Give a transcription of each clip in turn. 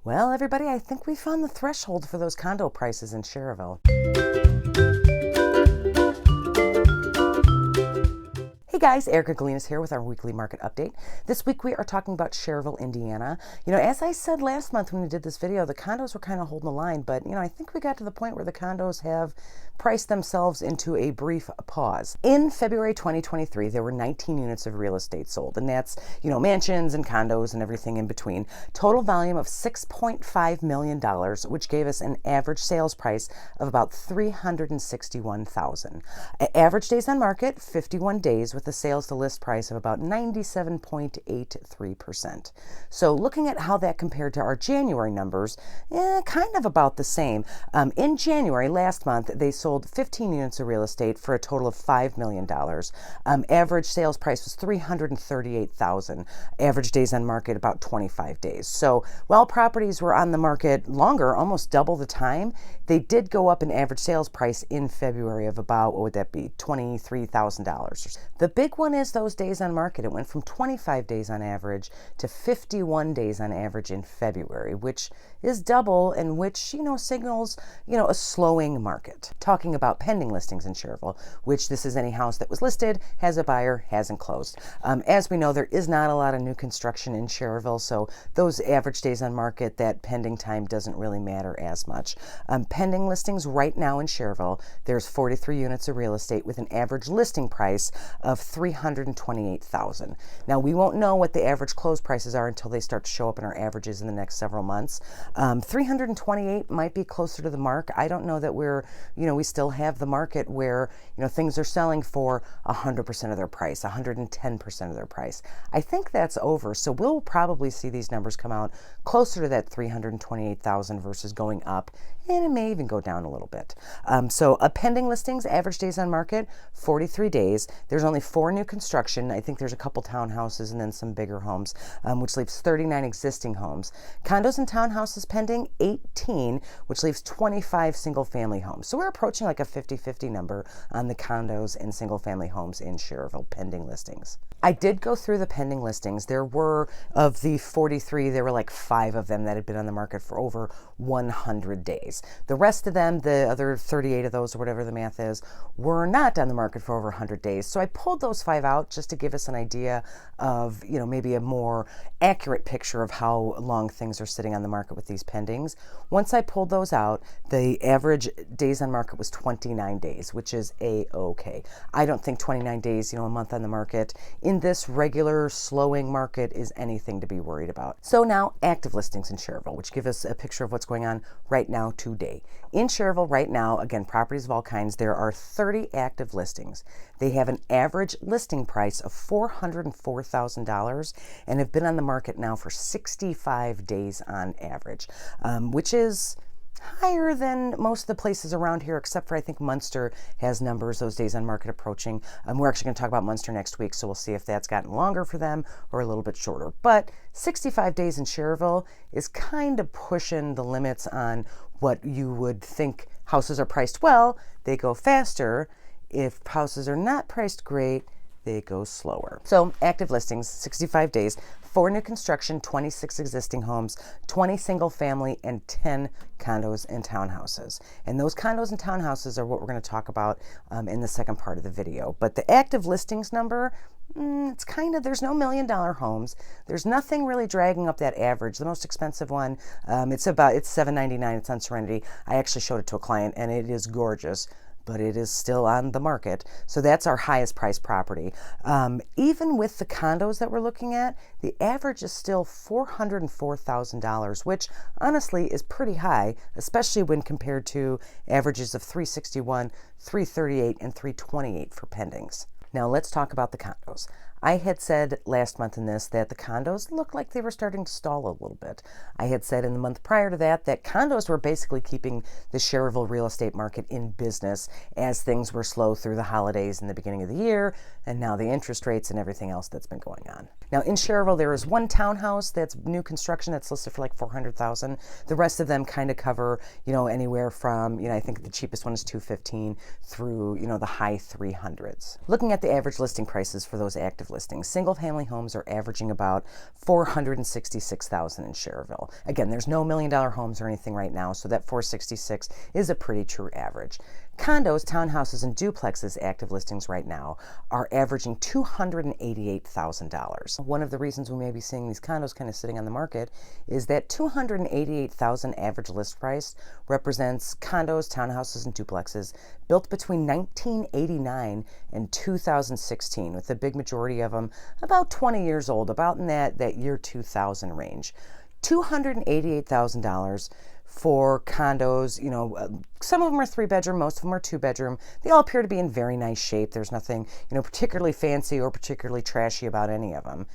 Well, everybody, I think we found the threshold for those condo prices in Schererville. Hey guys, Erica Galinas here with our weekly market update. This week we are talking about Schererville, Indiana. As I said last month when we did this video, the condos were kind of holding the line, but I think we got to the point where the condos have priced themselves into a brief pause. In February 2023, there were 19 units of real estate sold, and that's, mansions and condos and everything in between. Total volume of $6.5 million, which gave us an average sales price of about $361,000. Average days on market, 51 days, with the sales to list price of about 97.83%. So looking at how that compared to our January numbers, kind of about the same. In January, last month, they sold 15 units of real estate for a total of $5 million. Average sales price was $338,000. Average days on market, about 25 days. So while properties were on the market longer, almost double the time, they did go up in average sales price in February of about, what would that be, $23,000. The big one is those days on market. It went from 25 days on average to 51 days on average in February, which is double, and which, signals, a slowing market. Talking about pending listings in Schererville, which this is any house that was listed, has a buyer, hasn't closed. As we know, there is not a lot of new construction in Schererville, so those average days on market, that pending time doesn't really matter as much. Pending listings right now in Schererville, there's 43 units of real estate with an average listing price of $328,000. Now, we won't know what the average close prices are until they start to show up in our averages in the next several months. 328 might be closer to the mark. I don't know that we still have the market where, things are selling for 100% of their price, 110% of their price. I think that's over. So we'll probably see these numbers come out closer to that 328,000 versus going up, and it may even go down a little bit. So pending listings, average days on market, 43 days. There's only 4 new construction. I think there's a couple townhouses and then some bigger homes, which leaves 39 existing homes. Condos and townhouses pending, 18, which leaves 25 single-family homes. So we're approaching like a 50-50 number on the condos and single-family homes in Schererville pending listings. I did go through the pending listings. There were, of the 43, there were like 5 of them that had been on the market for over 100 days. The rest of them, the other 38 of those, or whatever the math is, were not on the market for over 100 days. So I pulled those 5 out just to give us an idea of, maybe a more accurate picture of how long things are sitting on the market with these pendings. Once I pulled those out, the average days on market was 29 days, which is A-okay. I don't think 29 days, a month on the market in this regular slowing market is anything to be worried about. So now active listings in Schererville, which give us a picture of what's going on right now today. In Schererville right now, again, properties of all kinds, there are 30 active listings. They have an average listing price of $404,000 and have been on the market now for 65 days on average, which is higher than most of the places around here, except for I think Munster has numbers, those days on market approaching. We're actually going to talk about Munster next week, so we'll see if that's gotten longer for them or a little bit shorter. But 65 days in Schererville is kind of pushing the limits on what you would think houses are priced well. They go faster. If houses are not priced great, they go slower. So active listings, 65 days, 4 new construction, 26 existing homes, 20 single family, and 10 condos and townhouses. And those condos and townhouses are what we're going to talk about in the second part of the video. But the active listings number, it's there's no $1 million homes. There's nothing really dragging up that average. The most expensive one, it's $799. It's on Serenity. I actually showed it to a client, and it is gorgeous, but it is still on the market. So that's our highest priced property. Even with the condos that we're looking at, the average is still $404,000, which honestly is pretty high, especially when compared to averages of $361,000, $338,000, and $328,000 for pendings. Now let's talk about the condos. I had said last month in this that the condos looked like they were starting to stall a little bit. I had said in the month prior to that condos were basically keeping the Schererville real estate market in business as things were slow through the holidays in the beginning of the year, and now the interest rates and everything else that's been going on. Now in Schererville, there is 1 townhouse that's new construction that's listed for like $400,000. The rest of them kind of cover, anywhere from, I think the cheapest one is $215,000 through, the high $300s. Looking at the average listing prices for those active listings. Single-family homes are averaging about 466,000 in Schererville. Again, there's no $1 million homes or anything right now, so that 466 is a pretty true average. Condos, townhouses, and duplexes active listings right now are averaging $288,000. One of the reasons we may be seeing these condos kind of sitting on the market is that $288,000 average list price represents condos, townhouses, and duplexes built between 1989 and 2016, with the big majority of them about 20 years old, about in that year 2000 range. $288,000 for condos. Some of them are 3-bedroom, most of them are 2-bedroom. They all appear to be in very nice shape. There's nothing, particularly fancy or particularly trashy about any of them.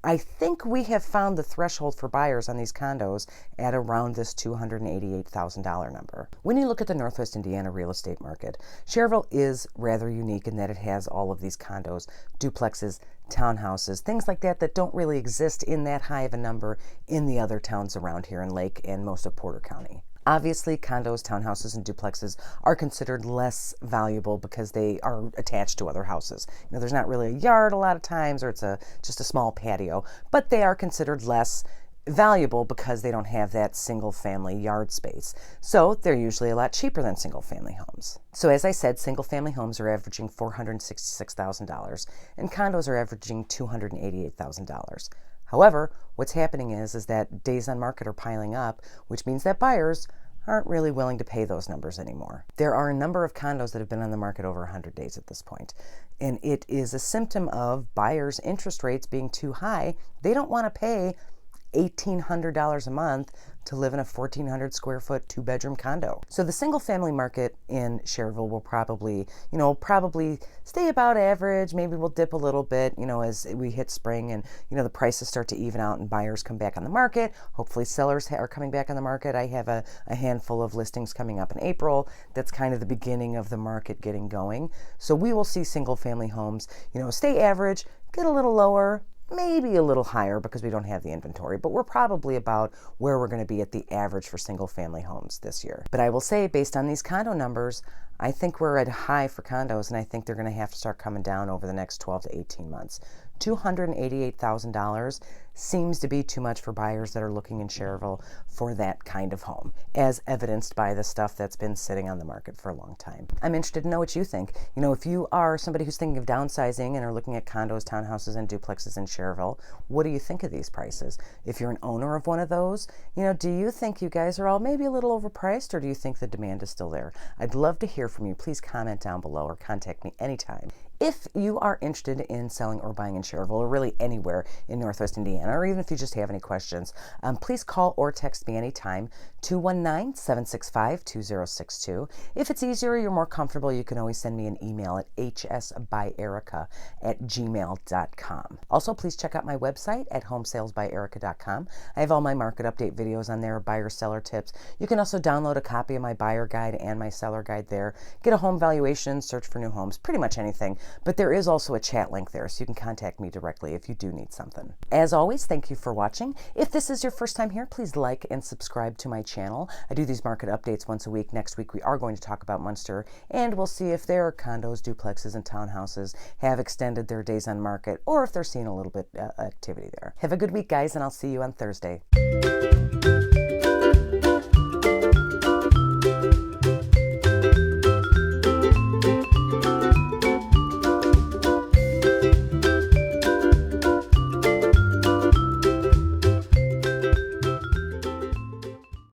I think we have found the threshold for buyers on these condos at around this $288,000 number. When you look at the Northwest Indiana real estate market, Schererville is rather unique in that it has all of these condos, duplexes, townhouses, things like that don't really exist in that high of a number in the other towns around here in Lake and most of Porter County. Obviously, condos, townhouses, and duplexes are considered less valuable because they are attached to other houses. There's not really a yard a lot of times, or it's just a small patio, but they are considered less valuable because they don't have that single-family yard space. So they're usually a lot cheaper than single-family homes. So as I said, single-family homes are averaging $466,000, and condos are averaging $288,000. However, what's happening is that days on market are piling up, which means that buyers aren't really willing to pay those numbers anymore. There are a number of condos that have been on the market over 100 days at this point, and it is a symptom of buyers' interest rates being too high. They don't want to pay $1,800 a month to live in a 1,400 square foot 2-bedroom condo. So the single family market in Schererville will probably stay about average. Maybe we'll dip a little bit, as we hit spring and, the prices start to even out and buyers come back on the market. Hopefully sellers are coming back on the market. I have a handful of listings coming up in April. That's kind of the beginning of the market getting going. So we will see single family homes, stay average, get a little lower, maybe a little higher because we don't have the inventory, but we're probably about where we're going to be at the average for single family homes this year. But I will say, based on these condo numbers, I think we're at a high for condos, and I think they're going to have to start coming down over the next 12 to 18 months. $288,000 seems to be too much for buyers that are looking in Schererville for that kind of home, as evidenced by the stuff that's been sitting on the market for a long time. I'm interested to know what you think. If you are somebody who's thinking of downsizing and are looking at condos, townhouses, and duplexes in Schererville, what do you think of these prices? If you're an owner of one of those, do you think you guys are all maybe a little overpriced, or do you think the demand is still there? I'd love to hear from you. Please comment down below or contact me anytime. If you are interested in selling or buying in Schererville, or really anywhere in Northwest Indiana, or even if you just have any questions, please call or text me anytime, 219-765-2062. If it's easier, you're more comfortable, you can always send me an email at hsbyerica@gmail.com. Also, please check out my website at homesalesbyerica.com. I have all my market update videos on there, buyer seller tips. You can also download a copy of my buyer guide and my seller guide there. Get a home valuation, search for new homes, pretty much anything. But there is also a chat link there, so you can contact me directly if you do need something. As always, thank you for watching. If this is your first time here, please like and subscribe to my channel. I do these market updates once a week. Next week, we are going to talk about Munster, and we'll see if their condos, duplexes, and townhouses have extended their days on market, or if they're seeing a little bit activity there. Have a good week, guys, and I'll see you on Thursday.